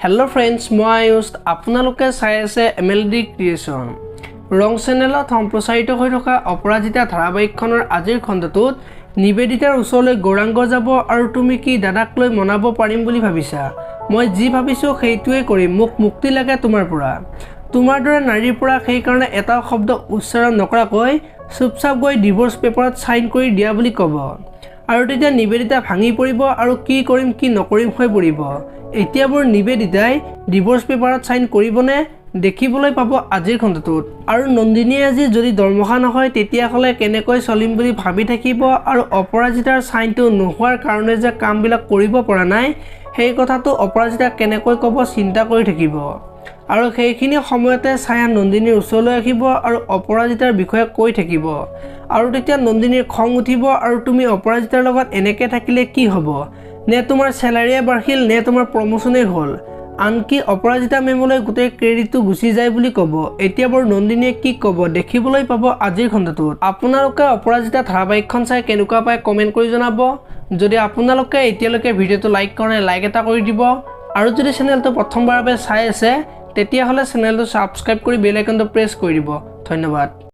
Hello friends मैं आयुष आपनालोके चाই আছে MLD creation ৰং চেনেলত সম্প্ৰচাৰিত হৈ থকা অপৰাজিতা ধাৰাবাহিকখনৰ আজিৰ খণ্ডটোত নিবেদিতাৰ ওচৰলৈ গৌৰাংগ যাব আৰু তুমি কি দাদাক লৈ মনাব পাৰিম বুলি ভাবিছা মই যি ভাবিছো সেইটোৱে কৰিম মোক মুক্তি লাগে তোমাৰ পৰা তোমাৰ দৰে নাৰীৰ পৰা সেই কাৰণে এটা শব্দ উচ্চাৰণ নকৰাকৈ চুপচাপ গৈ ডিভোৰ্স পেপাৰত সাইন কৰি দিয়া বুলি ক'ব আৰু তেতিয়া নিবেদিতা ভাঙি পৰিব আৰু কি কৰিম কি নকৰিম হৈ পৰিব এতিয়া বৰ নিবেদিতাই ডিভোৰ্স পেপাৰত সাইন কৰিবনে দেখিবলৈ পাব আজিৰ খণ্ডটোত আৰু নন্দিনী আজি যদি দৰমহা নহয় তেতিয়া হলে কেনেকৈ চলিম বুলি ভাবি থাকিব আৰু অপৰাজিতাৰ সাইনটো নোহোৱাৰ কাৰণে যে কামবিলাক কৰিব পৰা নাই সেই কথাটো অপৰাজিতা কেনেকৈ ক'ব চিন্তা কৰি থাকিব আৰু সেইখিনি সময়তে ছায়া নন্দিনীৰ ওচৰলৈ আহিব আৰু অপৰাজিতাৰ বিষয়ে কৈ থাকিব আৰু তেতিয়া নন্দিনীৰ খং উঠিব আৰু তুমি অপৰাজিতাৰ লগত এনেকৈ থাকিলে কি হ'ব নে তোমাৰ স্যালাৰিয়ে বাঢ়িল নে তোমাৰ প্ৰমোশনে হ'ল আনকি অপৰাজিতা মেমলৈ গোটেই ক্ৰেডিটটো গুচি যায় বুলি ক'ব এতিয়া বৰ নন্দিনীয়ে কি ক'ব দেখিবলৈ পাব আজিৰ খণ্ডটোত আপোনালোকে অপৰাজিতা ধাৰাবাহিকখন চাই কেনেকুৱা পায় কমেন্ট কৰি জনাব যদি আপোনালোকে এতিয়ালৈকে ভিডিঅ'টো লাইক কৰে লাইক এটা কৰি দিব আৰু যদি চেনেলটো প্ৰথমবাৰৰ বাবে চাই আছে তেতিয়া হলে চেনেলটো সাবস্ক্ৰাইব কৰি বেল আইকনটো প্ৰেছ কৰি দিব ধন্যবাদ।